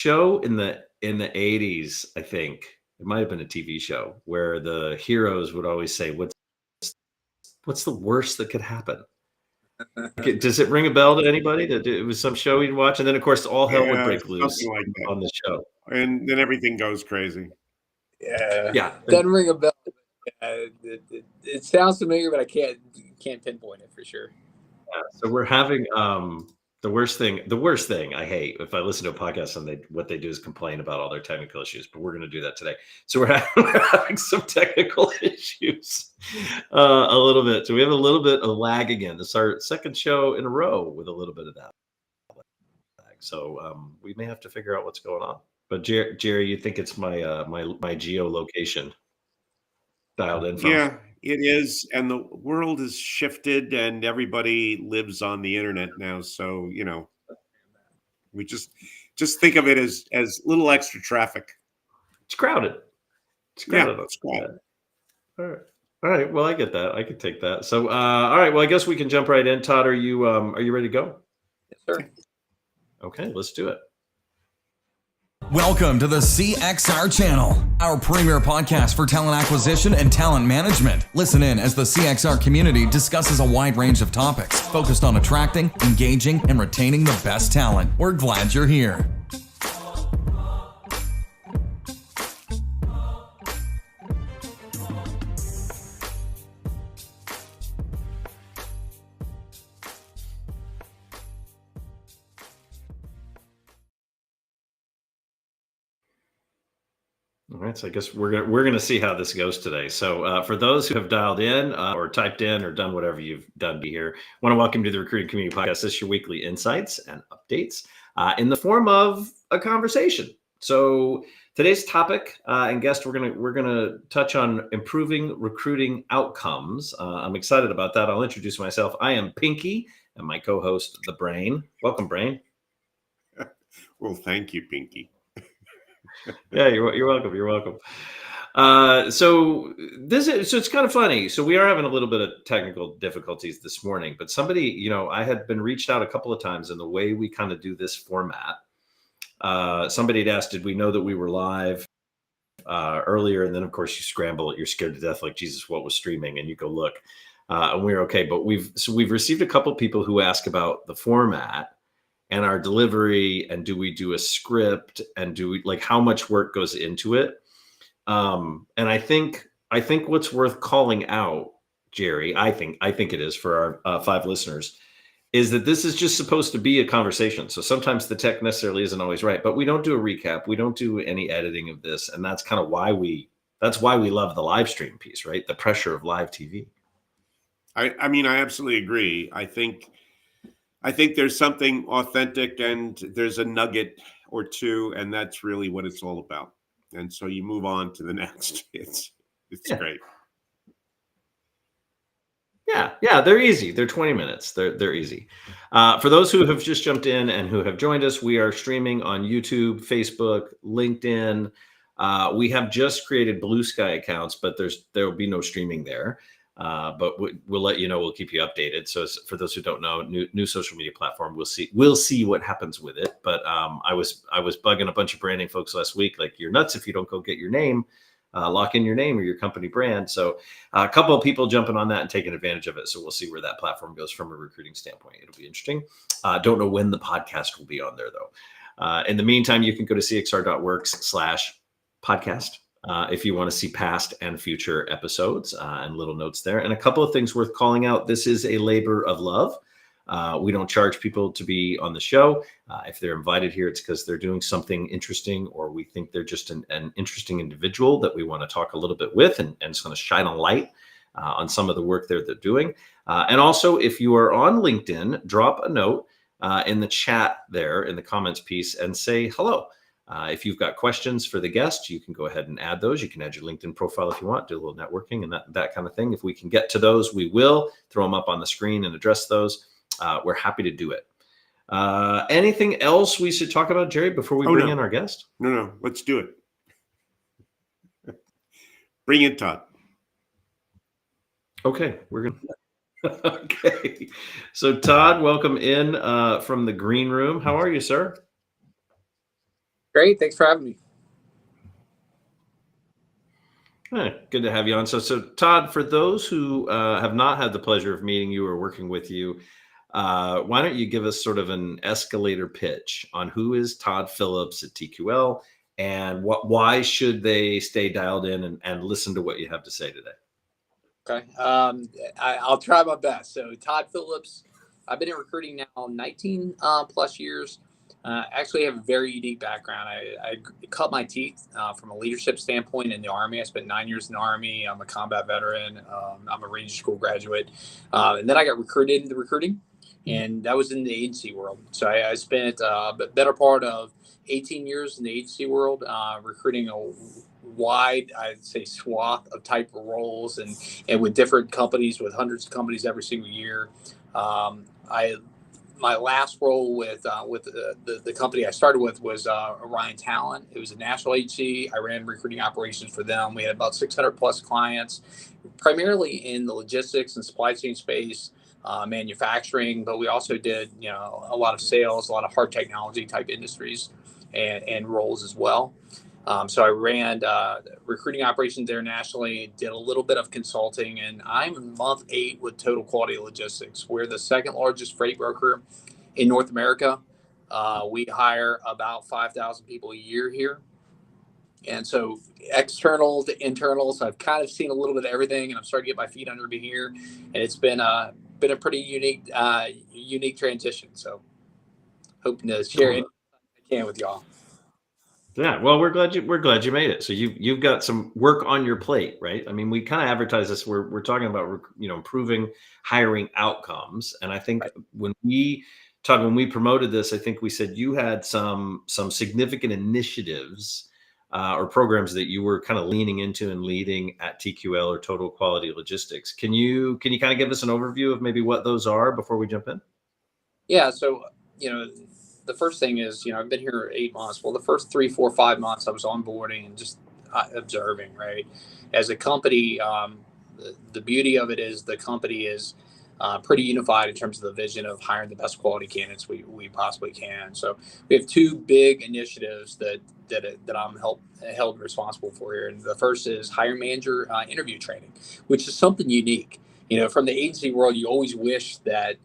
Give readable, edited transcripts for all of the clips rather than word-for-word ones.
show in the 80s, I think it might have been a TV show where the heroes would always say, what's the worst that could happen? Does it ring a bell to anybody that it was some show you'd watch? And then of course all hell would Yeah, break loose something like that. on the show. And then everything goes crazy. Yeah. Doesn't ring a bell. It sounds familiar, but I can't pinpoint it for sure. Yeah, so we're having the worst thing I hate if I listen to a podcast and what they do is complain about all their technical issues, but we're going to do that today. So we're having some technical issues a little bit. So we have a little bit of lag again. This is our second show in a row with a little bit of that lag. So we may have to figure out what's going on. But Jerry, you think it's my geolocation dialed in from? Yeah, it is. And the world has shifted and everybody lives on the internet now. So, we just think of it as little extra traffic. It's crowded. It's crowded. All right. Well, I get that. I could take that. So, all right. Well, I guess we can jump right in. Todd, are you ready to go? Yes, sir. Okay, let's do it. Welcome to the CXR channel, our premier podcast for talent acquisition and talent management. Listen in as the CXR community discusses a wide range of topics focused on attracting, engaging, and retaining the best talent. We're glad you're here. All right, so I guess we're gonna see how this goes today. So for those who have dialed in or typed in or done whatever you've done here, I want to welcome you to the Recruiting Community Podcast. This is your weekly insights and updates in the form of a conversation. So today's topic and guest, we're gonna touch on improving recruiting outcomes. I'm excited about that. I'll introduce myself. I am Pinky, and my co-host, the Brain. Welcome, Brain. Well, thank you, Pinky. Yeah, you're welcome. You're welcome. So it's kind of funny. So we are having a little bit of technical difficulties this morning, but somebody, I had been reached out a couple of times in the way we kind of do this format. Somebody had asked, did we know that we were live earlier? And then of course you scramble, you're scared to death, like Jesus, what was streaming? And you go look, and we're okay. But we've received a couple of people who ask about the format and our delivery, and do we do a script, and do we how much work goes into it? And I think what's worth calling out, Jerry, I think it is for our 5 listeners, is that this is just supposed to be a conversation. So sometimes the tech necessarily isn't always right, but we don't do a recap. We don't do any editing of this. And that's kind of why we love the live stream piece, right? The pressure of live TV. I mean, I absolutely agree. I think there's something authentic and there's a nugget or two, and that's really what it's all about. And so you move on to the next. It's great. Yeah, they're easy. They're 20 minutes. They're easy. For those who have just jumped in and who have joined us, we are streaming on YouTube, Facebook, LinkedIn. We have just created Blue Sky accounts, but there will be no streaming there. But we'll let you know. We'll keep you updated. So for those who don't know, new social media platform. We'll see what happens with it. But I was bugging a bunch of branding folks last week. Like, you're nuts if you don't go get your name, lock in your name or your company brand. So a couple of people jumping on that and taking advantage of it. So we'll see where that platform goes from a recruiting standpoint. It'll be interesting. Don't know when the podcast will be on there though. In the meantime, you can go to cxr.works/podcast. If you want to see past and future episodes and little notes there. And a couple of things worth calling out. This is a labor of love. We don't charge people to be on the show. If they're invited here, it's because they're doing something interesting, or we think they're just an interesting individual that we want to talk a little bit with, and it's going to shine a light on some of the work they're doing. And also, if you are on LinkedIn, drop a note in the chat there in the comments piece and say hello. If you've got questions for the guest, you can go ahead and add those. You can add your LinkedIn profile if you want, do a little networking and that kind of thing. If we can get to those, we will throw them up on the screen and address those. We're happy to do it. Anything else we should talk about, Jerry, before we bring in our guest? No, let's do it. Bring in Todd. Okay, we're going to. Okay. So Todd, welcome in from the green room. How are you, sir? Great. Thanks for having me. Good to have you on. So Todd, for those who have not had the pleasure of meeting you or working with you, why don't you give us sort of an escalator pitch on who is Todd Phillips at TQL, and why should they stay dialed in and listen to what you have to say today? Okay. I'll try my best. So Todd Phillips, I've been in recruiting now 19 plus years. Actually have a very unique background. I cut my teeth from a leadership standpoint in the Army. I spent 9 years in the Army. I'm a combat veteran. I'm a Ranger School graduate. And then I got recruited into recruiting, and that was in the agency world. So I spent the better part of 18 years in the agency world, recruiting a wide, I'd say, swath of type of roles, and with different companies, with hundreds of companies every single year. My last role with the company I started with was Orion Talent. It was a national agency. I ran recruiting operations for them. We had about 600 plus clients, primarily in the logistics and supply chain space, manufacturing, but we also did a lot of sales, a lot of hard technology type industries and roles as well. So I ran recruiting operations there nationally, did a little bit of consulting, and I'm in month 8 with Total Quality Logistics. We're the second largest freight broker in North America. We hire about 5,000 people a year here. And so external to internal, so I've kind of seen a little bit of everything, and I'm starting to get my feet under me here. And it's been a pretty unique transition. So hoping to share anything I can with y'all. Yeah, well, we're glad you made it. So you've got some work on your plate, right? I mean, we kind of advertise this. We're talking about improving hiring outcomes, and I think when we promoted this, I think we said you had some significant initiatives or programs that you were kind of leaning into and leading at TQL or Total Quality Logistics. Can you kind of give us an overview of maybe what those are before we jump in? Yeah, so the first thing is, I've been here 8 months. Well, the first 3, 4, 5 months I was onboarding and just observing, right? As a company, the beauty of it is the company is pretty unified in terms of the vision of hiring the best quality candidates we possibly can. So we have 2 big initiatives that I'm held responsible for here. And the first is hiring manager interview training, which is something unique. From the agency world, you always wish that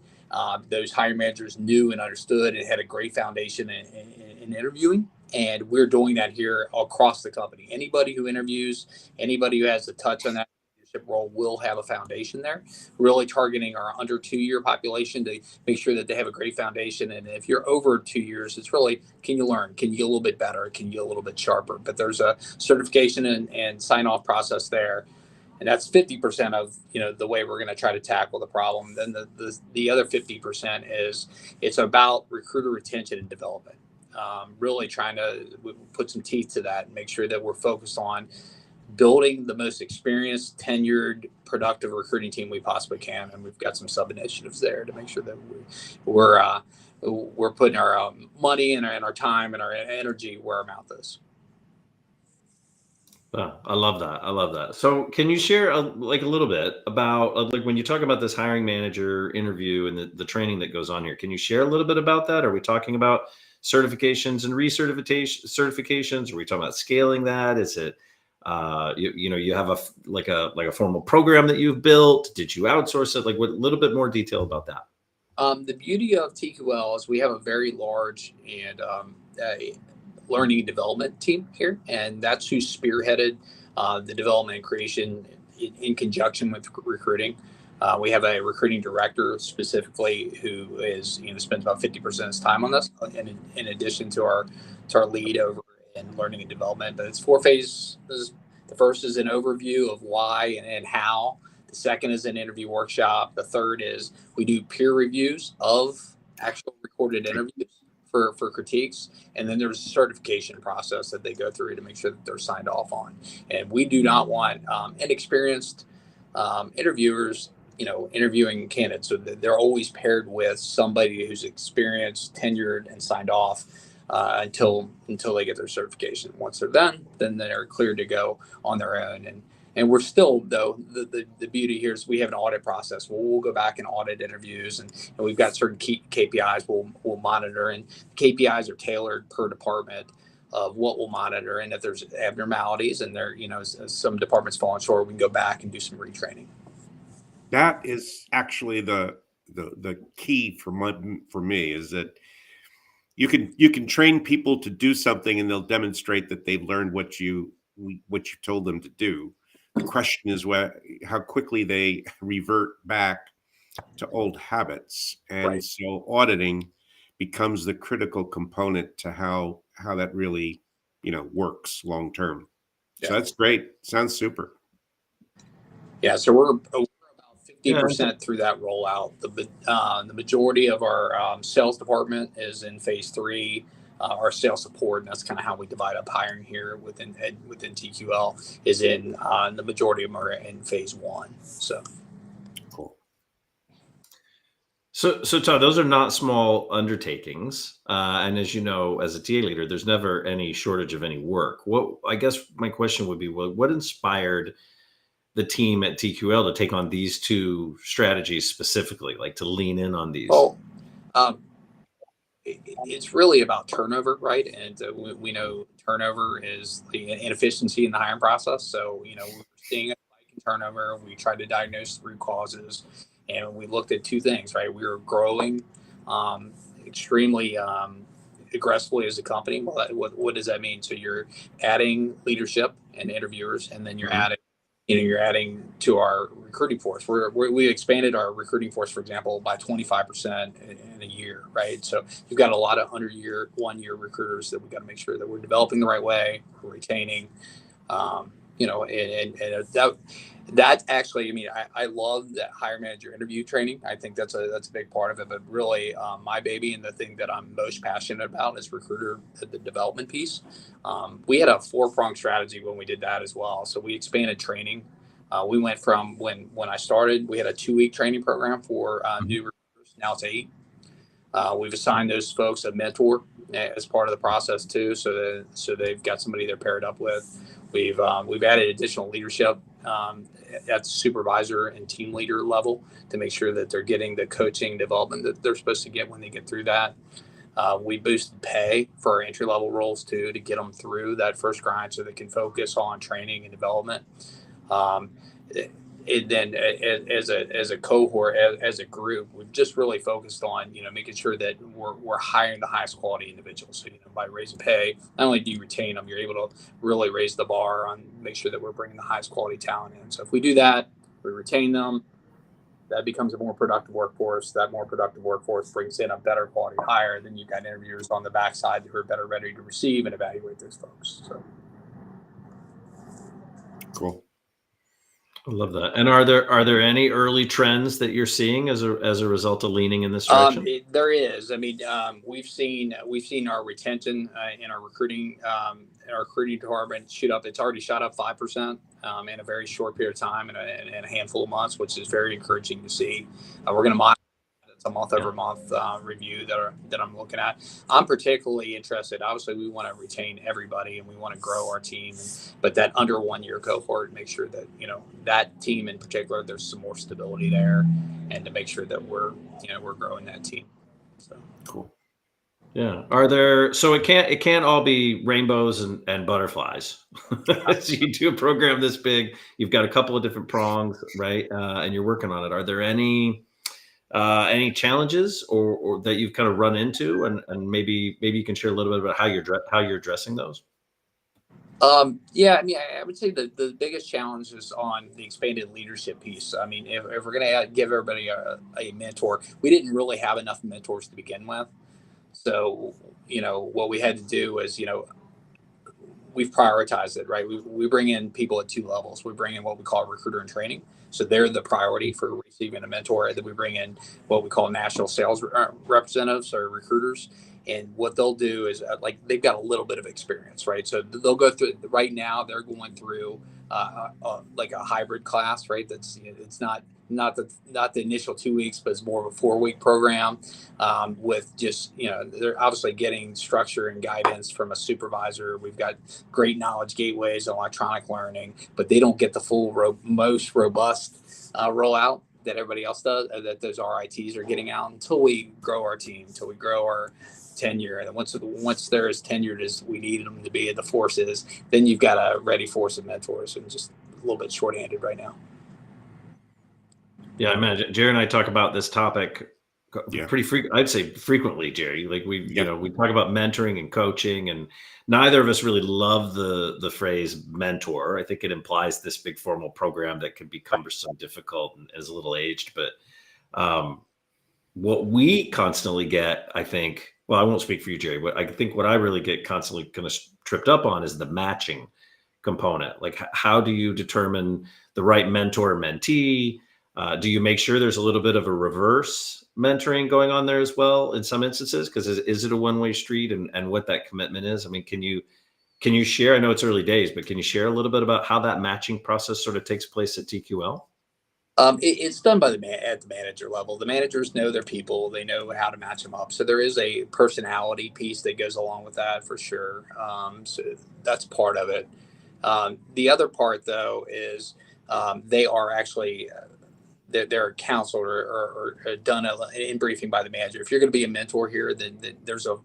those hiring managers knew and understood and had a great foundation in interviewing. And we're doing that here across the company. Anybody who interviews, anybody who has a touch on that leadership role will have a foundation there, really targeting our under 2-year population to make sure that they have a great foundation. And if you're over 2 years, it's really, can you learn? Can you get a little bit better? Can you get a little bit sharper? But there's a certification and sign-off process there. And that's 50% of the way we're going to try to tackle the problem. Then the other 50% is it's about recruiter retention and development. Really trying to put some teeth to that and make sure that we're focused on building the most experienced, tenured, productive recruiting team we possibly can. And we've got some sub initiatives there to make sure that we're putting our money and our time and our energy where our mouth is. Oh, I love that. So can you share a little bit about when you talk about this hiring manager interview and the training that goes on here, can you share a little bit about that? Are we talking about certifications and certifications? Are we talking about scaling that? Is it, you have a formal program that you've built? Did you outsource it? What little bit more detail about that? The beauty of TQL is we have a very large and learning and development team here, and that's who spearheaded the development and creation in conjunction with recruiting. We have a recruiting director specifically who is spends about 50% of his time on this, in addition to our lead over in learning and development. But it's 4 phases. The first is an overview of why and how. The second is an interview workshop. The third is we do peer reviews of actual recorded interviews for critiques, and then there's a certification process that they go through to make sure that they're signed off on. And we do not want inexperienced interviewers interviewing candidates, so that they're always paired with somebody who's experienced, tenured, and signed off until they get their certification. Once they're done, then they're cleared to go on their own. And we're still, though, the beauty here is we have an audit process. We'll go back and audit interviews, and we've got certain key KPIs we'll monitor, and KPIs are tailored per department. of what we'll monitor, and if there's abnormalities and there, as some departments falling short, we can go back and do some retraining. That is actually the key for me is that you can train people to do something and they'll demonstrate that they've learned what you told them to do. The question is how quickly they revert back to old habits, and Right. so auditing becomes the critical component to how that really works long term. So Yeah. that's great. Sounds super. Yeah, so we're about Yeah. 50% through that rollout. The majority of our sales department is in phase 3. Our sales support, and that's kind of how we divide up hiring here within TQL, is in the majority of them are in phase 1. So Cool. So Todd, those are not small undertakings, and as you know, as a TA leader, there's never any shortage of any work. What I guess my question would be, what inspired the team at TQL to take on these two strategies specifically, like to lean in on these? Oh, it's really about turnover, right? And we know turnover is the inefficiency in the hiring process. So, we're seeing a spike in turnover. We tried to diagnose the root causes, and we looked at two things, right? We were growing extremely aggressively as a company. Well, what does that mean? So you're adding leadership and interviewers, and then you're adding to our recruiting force. We expanded our recruiting force, for example, by 25% in a year, right? So you've got a lot of 1-year recruiters that we got to make sure that we're developing the right way, we're retaining, and that actually, I love that hire manager interview training. I think that's a big part of it, but really my baby and the thing that I'm most passionate about is recruiter, the development piece. We had a 4-pronged strategy when we did that as well. So we expanded training. We went from when I started, we had a 2-week training program for new recruiters. Now it's 8. We've assigned those folks a mentor as part of the process too, so they've got somebody they're paired up with. We've added additional leadership at the supervisor and team leader level to make sure that they're getting the coaching development that they're supposed to get when they get through that. We boosted pay for our entry level roles too, to get them through that first grind so they can focus on training and development. Then as a cohort, as a group, we've just really focused on making sure that we're hiring the highest quality individuals. So by raising pay, not only do you retain them, you're able to really raise the bar on make sure that we're bringing the highest quality talent in. So if we do that, we retain them. That becomes a more productive workforce. That more productive workforce brings in a better quality hire. Then you've got interviewers on the backside who are better ready to receive and evaluate those folks. So Cool. I love that. And are there any early trends that you're seeing as a result of leaning in this direction? There is. We've seen our retention in our recruiting department shoot up. It's already shot up 5% in a very short period of time, in a handful of months, which is very encouraging to see. We're going to monitor. It's a month-over-month review that I'm looking at. I'm particularly interested. Obviously, we want to retain everybody and we want to grow our team, but that under 1-year cohort, make sure that that team in particular, there's some more stability there, and to make sure that we're growing that team. So cool. Yeah. So it can't all be rainbows and butterflies. So you do a program this big, you've got a couple of different prongs, right? And you're working on it. Are there any challenges or that you've kind of run into, and maybe you can share a little bit about how you're addressing those? Yeah, I would say the biggest challenge is on the expanded leadership piece. If we're going to give everybody a mentor, we didn't really have enough mentors to begin with. So, what we had to do is, we've prioritized it, right? We bring in people at 2 levels. We bring in what we call recruiter and training. So they're the priority for receiving a mentor. And then we bring in what we call national sales representatives or recruiters. And what they'll do is they've got a little bit of experience, right? So they'll go through, right now they're going through like a hybrid class, right? That's, it's not the initial 2 weeks, but it's more of a 4-week program with just, they're obviously getting structure and guidance from a supervisor. We've got great knowledge gateways and electronic learning, but they don't get the full most robust rollout that everybody else does, that those RITs are getting out until we grow our team, until we grow tenure. And once they're as tenured as we need them to be, and the force is, then you've got a ready force of mentors, and just a little bit short-handed right now. Yeah, I imagine Jerry and I talk about this topic pretty frequently. I'd say frequently, Jerry. Like we talk about mentoring and coaching, and neither of us really love the phrase mentor. I think it implies this big formal program that can be cumbersome, difficult, and is a little aged. But what we constantly get, I think, well, I won't speak for you, Jerry, but I think what I really get constantly kind of tripped up on is the matching component. Like, how do you determine the right mentor mentee? Do you make sure there's a little bit of a reverse mentoring going on there as well in some instances? Because is it a one-way street, and what that commitment is? I mean, can you share? I know it's early days, but can you share a little bit about how that matching process sort of takes place at TQL? It's done by at the manager level. The managers know their people; they know how to match them up. So there is a personality piece that goes along with that for sure. So that's part of it. The other part, though, is they are actually they're counseled or done in briefing by the manager. If you're going to be a mentor here, then there's a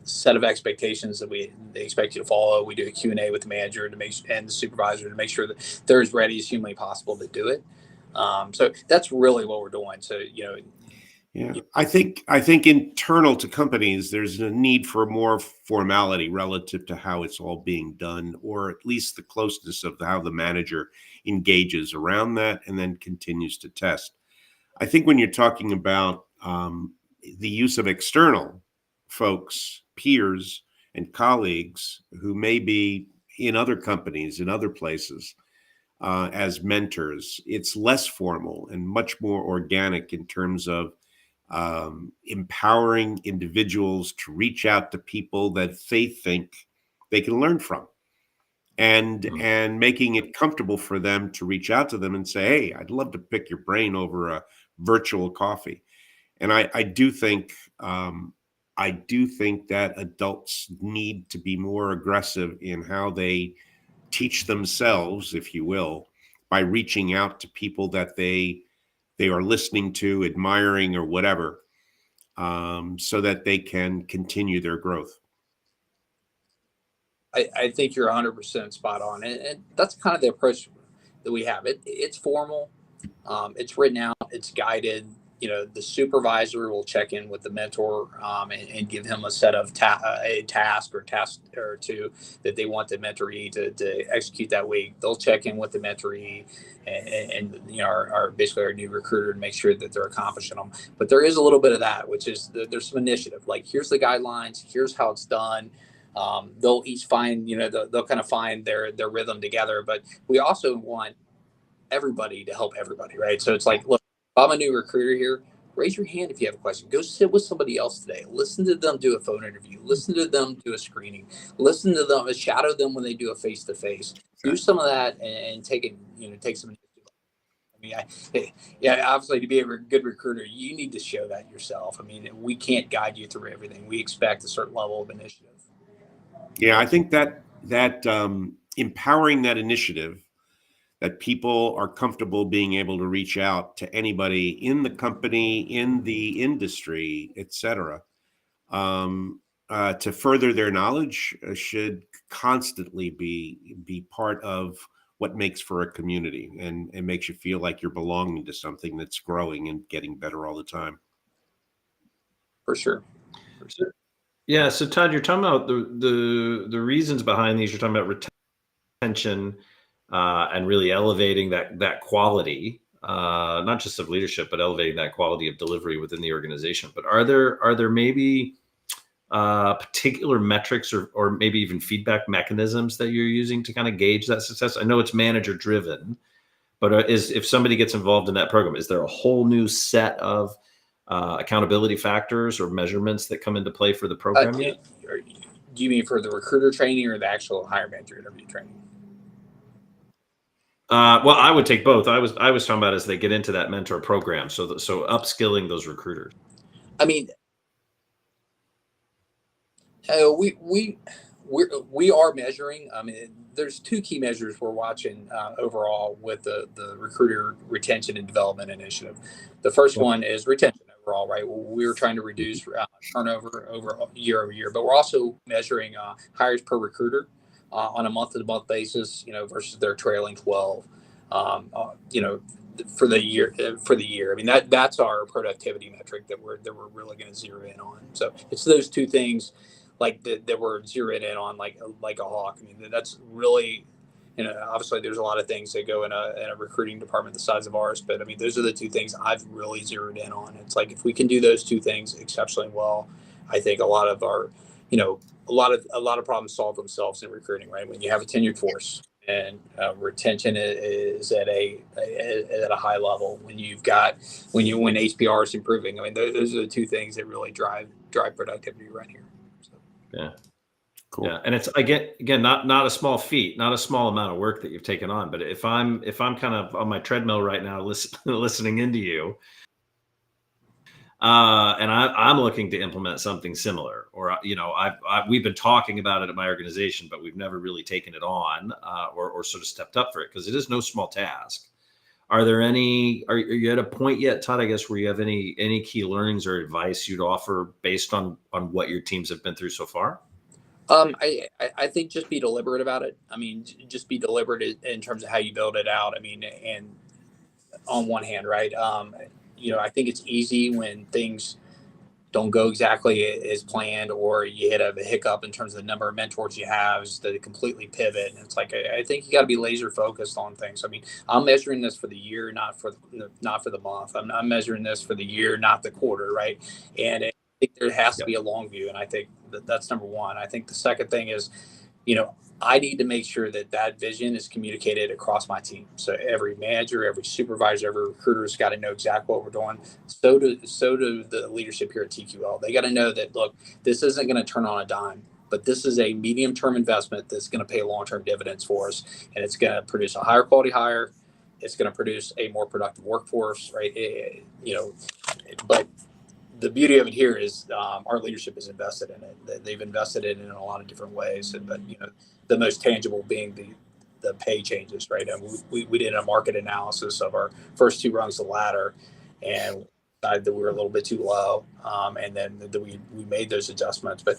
set of expectations that they expect you to follow. We do a Q&A with the manager and the supervisor to make sure that they're as ready as humanly possible to do it. So that's really what we're doing. So, I think internal to companies, there's a need for more formality relative to how it's all being done, or at least the closeness of how the manager engages around that and then continues to test. I think when you're talking about the use of external folks, peers, and colleagues who may be in other companies, in other places, as mentors, it's less formal and much more organic in terms of empowering individuals to reach out to people that they think they can learn from, and making it comfortable for them to reach out to them and say, hey, I'd love to pick your brain over a virtual coffee. And I do think that adults need to be more aggressive in how they teach themselves, if you will, by reaching out to people that they are listening to, admiring, or whatever, so that they can continue their growth. I think you're 100% spot on, and that's kind of the approach that we have. It's formal, it's written out, it's guided. The supervisor will check in with the mentor and give him a set of a task or two that they want the mentoree to execute that week. They'll check in with the mentoree and our basically our new recruiter to make sure that they're accomplishing them. But there is a little bit of that, which is there's some initiative. Like, here's the guidelines, here's how it's done. They'll each find, they'll kind of find their rhythm together. But we also want everybody to help everybody, right? So it's like, look, if I'm a new recruiter here, raise your hand if you have a question. Go sit with somebody else today. Listen to them do a phone interview. Listen to them do a screening. Listen to them, shadow them when they do a face-to-face. Do some of that and take some initiative. Obviously, to be a good recruiter, you need to show that yourself. I mean, we can't guide you through everything. We expect a certain level of initiative. Yeah, I think that empowering that initiative, that people are comfortable being able to reach out to anybody in the company, in the industry, et cetera, to further their knowledge should constantly be part of what makes for a community and makes you feel like you're belonging to something that's growing and getting better all the time. For sure. Yeah. So Todd, you're talking about the reasons behind these. You're talking about retention and really elevating that quality, not just of leadership, but elevating that quality of delivery within the organization. But are there maybe particular metrics or maybe even feedback mechanisms that you're using to kind of gauge that success? I know it's manager driven, but if somebody gets involved in that program, is there a whole new set of accountability factors or measurements that come into play for the program yet? Do you mean for the recruiter training or the actual hire manager interview training? Well, I would take both. I was talking about as they get into that mentor program. So upskilling those recruiters. I mean, we are measuring. I mean, there's two key measures we're watching overall with the recruiter retention and development initiative. The first one is retention overall, right? We were trying to reduce turnover over year over year, but we're also measuring hires per recruiter on a month-to-month basis, versus their trailing 12, for the year. I mean, that's our productivity metric that we're really going to zero in on. So it's those two things, like that we're zeroing in on, like a hawk. I mean, that's really, obviously there's a lot of things that go in a recruiting department the size of ours, but I mean, those are the two things I've really zeroed in on. It's like, if we can do those two things exceptionally well, I think a lot of our, a lot of problems solve themselves in recruiting, right? When you have a tenured force and retention is at a high level, when HPR is improving, I mean, those are the two things that really drive productivity right here. So. Yeah. Cool. Yeah, and it's again not a small feat, not a small amount of work that you've taken on. But if I'm kind of on my treadmill right now, listening into you, and I'm looking to implement something similar, or we've been talking about it at my organization, but we've never really taken it on, or sort of stepped up for it, because it is no small task. Are you at a point yet, Todd, I guess, where you have any key learnings or advice you'd offer based on what your teams have been through so far? I think just be deliberate about it. I mean, just be deliberate in terms of how you build it out. I mean, and on one hand, right? I think it's easy when things don't go exactly as planned, or you hit a hiccup in terms of the number of mentors you have, is to completely pivot. And it's like, I think you got to be laser focused on things. I mean, I'm measuring this for the year, not for the month. I'm measuring this for the year, not the quarter, right? And I think there has to be a long view, and I think that's number one. I think the second thing is, I need to make sure that vision is communicated across my team. So every manager, every supervisor, every recruiter has got to know exactly what we're doing. So do the leadership here at TQL. They got to know that, look, this isn't going to turn on a dime, but this is a medium-term investment that's going to pay long-term dividends for us, and it's going to produce a higher quality hire. It's going to produce a more productive workforce, right? But the beauty of it here is our leadership is invested in it. They've invested in it in a lot of different ways, but the most tangible being the pay changes, right? And we did a market analysis of our first two rungs of the ladder, and decided that we were a little bit too low, and then we made those adjustments. But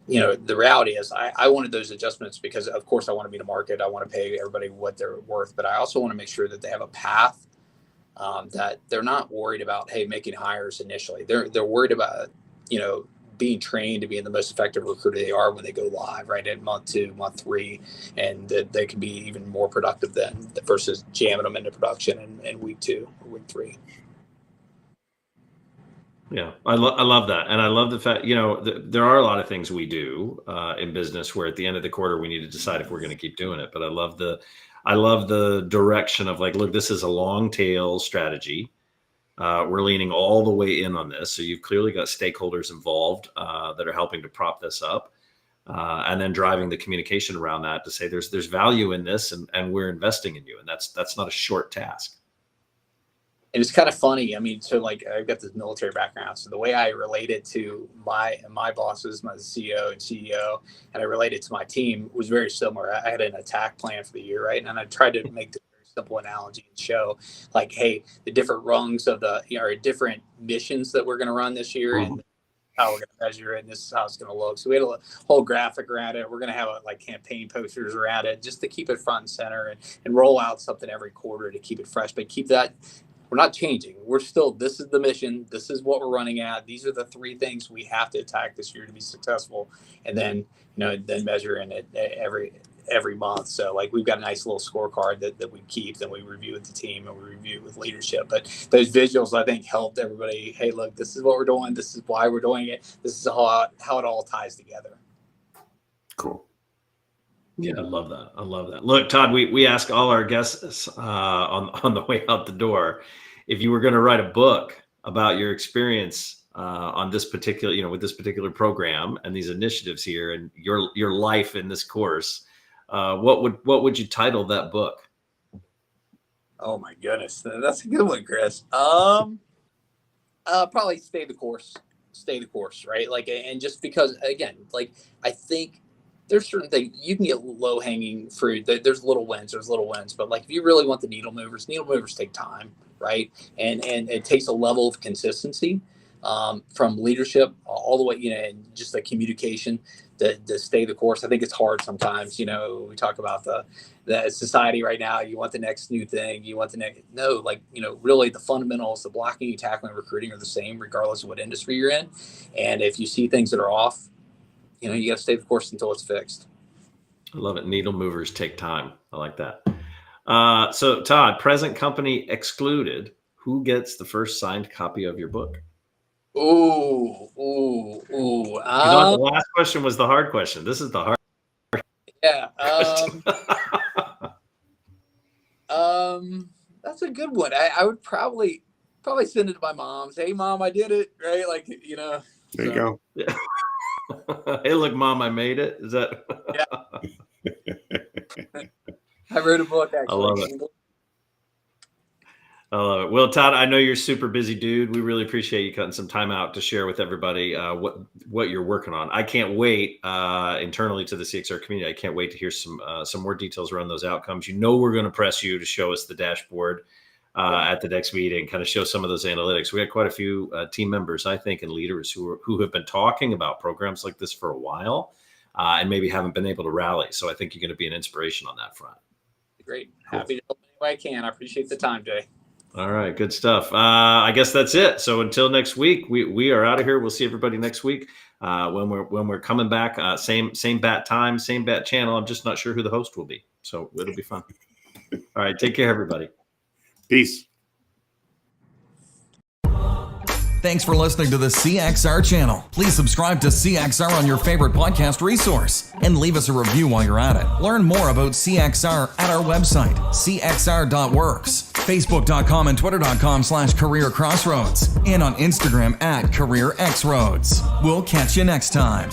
the reality is, I wanted those adjustments because, of course, I want to be in the market. I want to pay everybody what they're worth, but I also want to make sure that they have a path. That they're not worried about, making hires initially. They're worried about, being trained to be the most effective recruiter they are when they go live, right, at month 2, month 3, and that they can be even more productive than versus jamming them into production in week 2 or week 3. Yeah, I love that, and I love the fact there are a lot of things we do in business where at the end of the quarter we need to decide if we're going to keep doing it. But I love the direction of, like, look, this is a long tail strategy. We're leaning all the way in on this. So you've clearly got stakeholders involved that are helping to prop this up, and then driving the communication around that to say there's value in this, and we're investing in you. And that's not a short task. And it's kind of funny. I mean, so, like, I've got this military background. So the way I relate it to my bosses, my CEO and CEO, and I relate it to my team was very similar. I had an attack plan for the year, right? And I tried to make this very simple analogy and show, like, hey, the different rungs of or different missions that we're going to run this year, and how we're going to measure it, and this is how it's going to look. So we had a whole graphic around it. We're going to have campaign posters around it just to keep it front and center, and roll out something every quarter to keep it fresh, but keep that. We're not changing. We're still, this is the mission. This is what we're running at. These are the 3 things we have to attack this year to be successful. And then, then measure in it every month. So, like, we've got a nice little scorecard that we keep, then we review with the team and we review with leadership. But those visuals, I think, helped everybody. Hey, look, this is what we're doing. This is why we're doing it. This is how it all ties together. Cool. Yeah, I love that. Look, Todd, we ask all our guests on the way out the door, if you were going to write a book about your experience on this particular, with this particular program and these initiatives here, and your life in this course, what would you title that book? Oh my goodness, that's a good one, Chris. Probably stay the course, right? Like, and just because, again, like, I think there's certain things you can get low hanging fruit. There's little wins, but, like, if you really want the needle movers take time. right? And it takes a level of consistency from leadership all the way, and just the communication to stay the course. I think it's hard sometimes. We talk about the society right now. You want the next new thing. You want the next, no, really the fundamentals, the blocking, tackling, recruiting are the same regardless of what industry you're in. And if you see things that are off, you got to stay the course until it's fixed. I love it. Needle movers take time. I like that. So Todd, present company excluded, who gets the first signed copy of your book? Ooh. The last question was the hard question. This is the hard. Yeah. That's a good one. I would probably send it to my mom. Say, hey, Mom, I did it. Right. There you go. Yeah. Hey, look, Mom, I made it. Is that? Yeah. I wrote a book, actually. I love it. I love it. Well, Todd, I know you're a super busy dude. We really appreciate you cutting some time out to share with everybody what you're working on. I can't wait internally to the CXR community. I can't wait to hear some more details around those outcomes. We're going to press you to show us the dashboard at the next meeting, kind of show some of those analytics. We had quite a few team members, I think, and leaders who have been talking about programs like this for a while and maybe haven't been able to rally. So I think you're going to be an inspiration on that front. Great. Happy to help any way I can. I appreciate the time, Jay. All right, good stuff. I guess that's it. So until next week, we are out of here. We'll see everybody next week when we're coming back. Same bat time, same bat channel. I'm just not sure who the host will be, so it'll be fun. All right, take care, everybody. Peace. Thanks for listening to the CXR channel. Please subscribe to CXR on your favorite podcast resource and leave us a review while you're at it. Learn more about CXR at our website, cxr.works, facebook.com and twitter.com/careercrossroads, and on Instagram @careerxroads. We'll catch you next time.